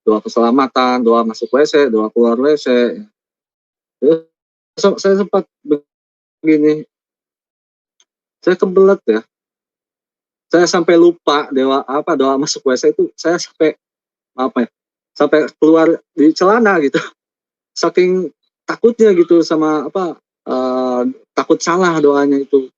doa keselamatan, doa masuk WC, doa keluar WC. Terus saya sempat begini, saya kebelet ya, saya sampai lupa doa masuk WC itu, saya sampai apa ya, sampai keluar di celana gitu, saking takutnya gitu sama apa, takut salah doanya itu.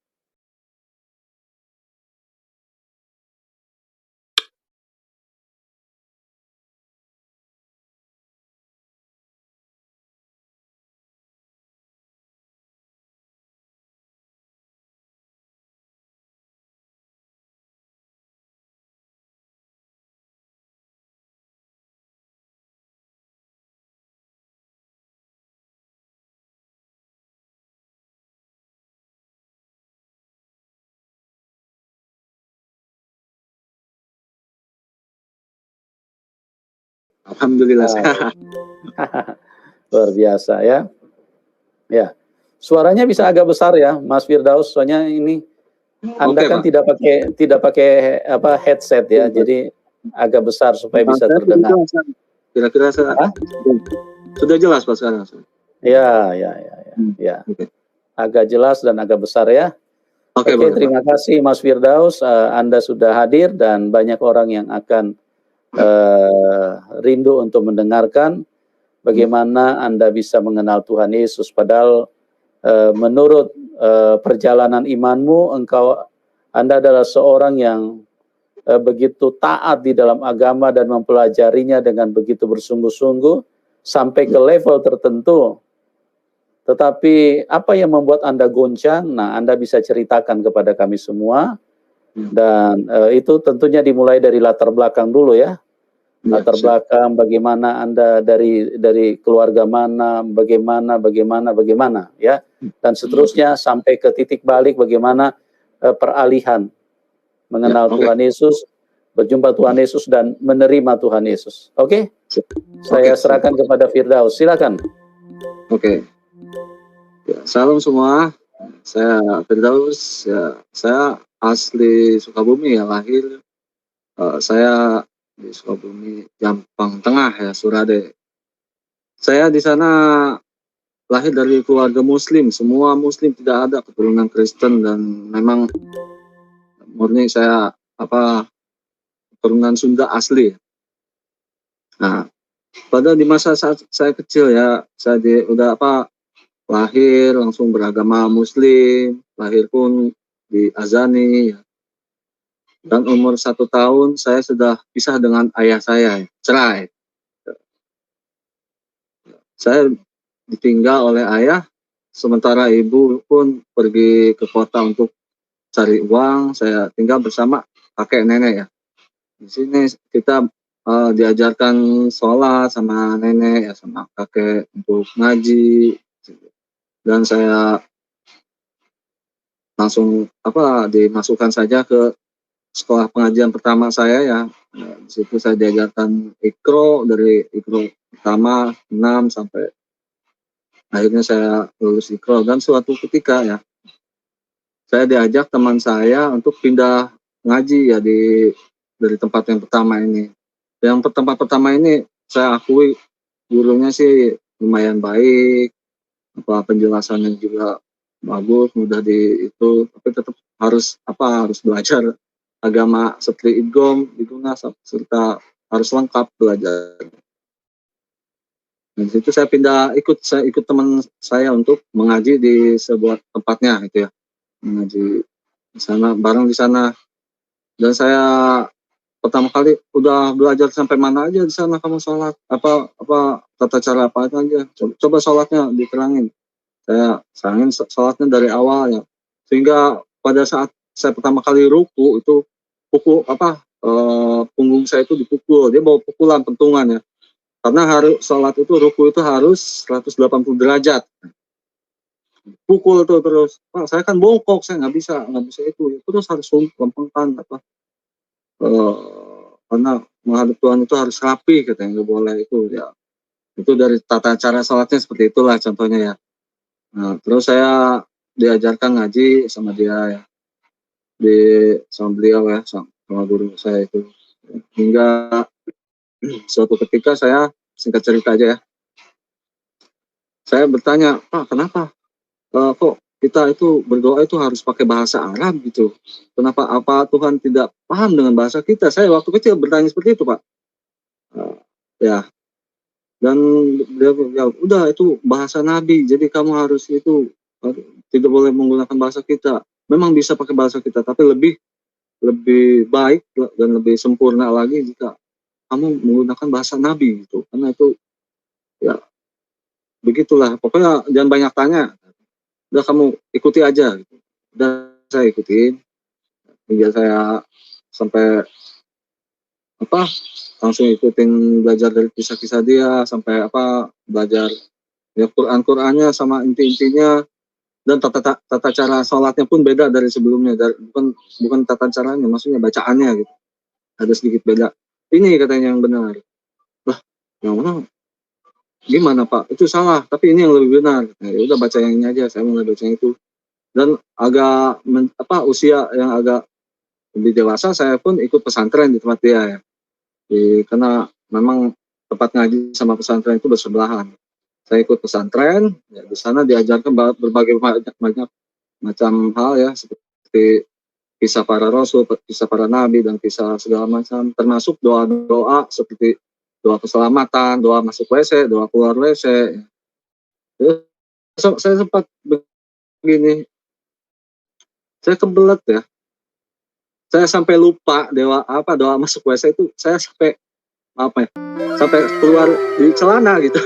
Alhamdulillah Wow. sehat. Luar biasa ya. Ya. Suaranya bisa agak besar ya, Mas Firdaus, soalnya ini Anda Oke, kan Pak. tidak pakai apa, headset ya, jadi agak besar supaya bisa terdengar. Kira-kira saya Apa? sudah jelas Pak sekarang? Ya, ya. Oke. Agak jelas dan agak besar ya. Oke, Oke, boleh Pak. terima kasih Mas Firdaus, Anda sudah hadir dan banyak orang yang akan rindu untuk mendengarkan bagaimana Anda bisa mengenal Tuhan Yesus. Padahal menurut perjalanan imanmu, Anda adalah seorang yang begitu taat di dalam agama dan mempelajarinya dengan begitu bersungguh-sungguh sampai ke level tertentu. Tetapi apa yang membuat Anda goncang? Nah, Anda bisa ceritakan kepada kami semua. Dan itu tentunya dimulai dari latar belakang dulu ya. Latar belakang bagaimana Anda dari keluarga mana, bagaimana ya. Dan seterusnya sampai ke titik balik bagaimana peralihan mengenal Tuhan Yesus, berjumpa Tuhan Yesus dan menerima Tuhan Yesus. Oke? Saya serahkan kepada Firdaus. Silakan. Oke. Ya, salam semua. Saya Firdaus. Ya, saya asli Sukabumi ya, lahir. Saya di Sukabumi, Jampang Tengah ya, Surade. Saya di sana lahir dari keluarga Muslim, semua Muslim, tidak ada keturunan Kristen, dan memang murni saya apa, keturunan Sunda asli. Nah, pada di masa saat saya kecil ya, saya udah apa, lahir langsung beragama Muslim, lahir pun diazani, dan umur 1 tahun saya sudah pisah dengan ayah saya, cerai. Saya ditinggal oleh ayah, sementara ibu pun pergi ke kota untuk cari uang. Saya tinggal bersama kakek nenek ya. Di sini kita diajarkan sholat sama nenek ya, sama kakek untuk ngaji, dan saya langsung apa, dimasukkan saja ke sekolah pengajian pertama saya ya. Di situ saya diajarkan Iqro, dari Iqro pertama 6 sampai akhirnya saya lulus Iqro. Dan suatu ketika ya, saya diajak teman saya untuk pindah ngaji ya dari tempat yang pertama ini. Yang tempat pertama ini saya akui gurunya sih lumayan baik, penjelasannya juga bagus, mudah itu, tapi tetap harus belajar agama seperti idgham, bidunah, serta harus lengkap belajar. Di situ saya ikut teman saya untuk mengaji di sebuah tempatnya gitu ya, mengaji di sana, bareng di sana. Dan saya pertama kali udah belajar sampai mana aja di sana kamu sholat, tata cara apa aja, coba sholatnya diterangin. Saya sarangin sholatnya dari awal ya, sehingga pada saat saya pertama kali ruku itu punggung saya itu dipukul, dia bawa pukulan pentungan ya, karena harus sholat itu ruku itu harus 180 derajat, pukul tuh terus. Pak, saya kan bongkok, saya nggak bisa itu, terus harus lempengkan karena menghadap Tuhan itu harus rapi, katanya nggak boleh itu ya. Itu dari tata cara sholatnya seperti itulah contohnya ya. Nah, terus saya diajarkan ngaji sama dia ya, sama beliau ya, sama guru saya itu, hingga Suatu ketika saya, singkat cerita aja ya, saya bertanya, "Pak, kenapa, kok kita itu berdoa itu harus pakai bahasa Arab gitu? Kenapa, apa Tuhan tidak paham dengan bahasa kita?" Saya waktu kecil bertanya seperti itu, Pak. Eee, ya, dan dia bilang, "Ya udah itu bahasa nabi, jadi kamu harus itu, tidak boleh menggunakan bahasa kita. Memang bisa pakai bahasa kita, tapi lebih lebih baik dan lebih sempurna lagi jika kamu menggunakan bahasa nabi," gitu. Karena itu, ya begitulah, pokoknya jangan banyak tanya, udah kamu ikuti aja gitu. Udah saya ikutin, hingga saya sampai apa, langsung ikutin belajar dari kisah-kisah dia, sampai apa, belajar ya Quran-Qur'annya sama inti-intinya, dan tata cara sholatnya pun beda dari sebelumnya, bukan bukan tata caranya, maksudnya bacaannya gitu, ada sedikit beda. "Ini," katanya, "yang benar." Lah, yang mana gimana, Pak? Itu salah, tapi ini yang lebih benar. Nah, ya udah baca yang ini aja, saya mulai baca yang itu. Dan agak usia yang agak lebih dewasa, saya pun ikut pesantren di tempat dia ya. Karena memang tempat ngaji sama pesantren itu bersebelahan. Saya ikut pesantren, ya di sana diajarkan berbagai banyak macam hal ya, seperti kisah para rasul, kisah para nabi, dan kisah segala macam, termasuk doa-doa seperti doa keselamatan, doa masuk WC, doa keluar WC. Terus saya sempat begini, saya kebelet ya, saya sampai lupa doa masuk WC itu, saya sampai apa ya, sampai keluar di celana gitu.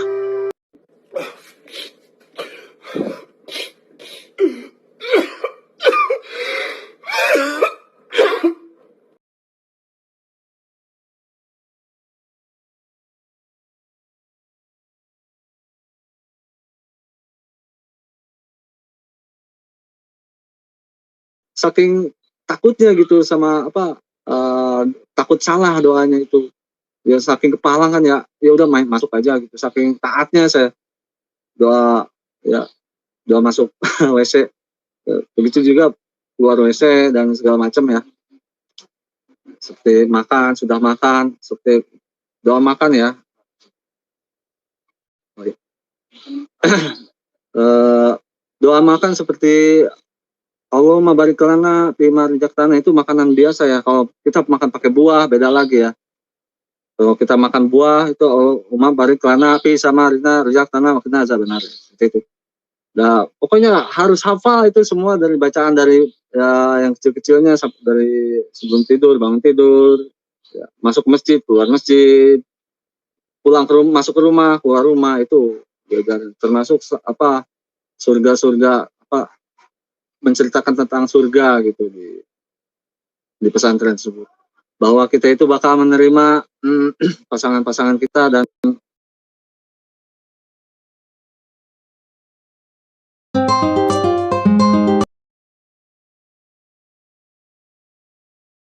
Saking takutnya gitu sama takut salah doanya itu. Ya saking kepalangan ya, ya udah masuk aja gitu. Saking taatnya saya doa, ya doa masuk WC, begitu juga keluar WC dan segala macam ya. Seperti makan, sudah makan, seperti doa makan ya. Oh, iya. Doa makan seperti Allahumma barik lana fima razaqtana, itu makanan biasa ya. Kalau kita makan pakai buah beda lagi ya. Kalau kita makan buah itu Allahumma barik lana fi samarina razaqtana wa qina azabannar. Seperti itu. Nah, pokoknya harus hafal itu semua dari bacaan dari ya, yang kecil-kecilnya dari sebelum tidur, bangun tidur, ya, masuk masjid, keluar masjid, pulang ke rumah, masuk ke rumah, keluar rumah, itu belajar, termasuk surga-surga, menceritakan tentang surga gitu di pesantren tersebut. Bahwa kita itu bakal menerima pasangan-pasangan kita dan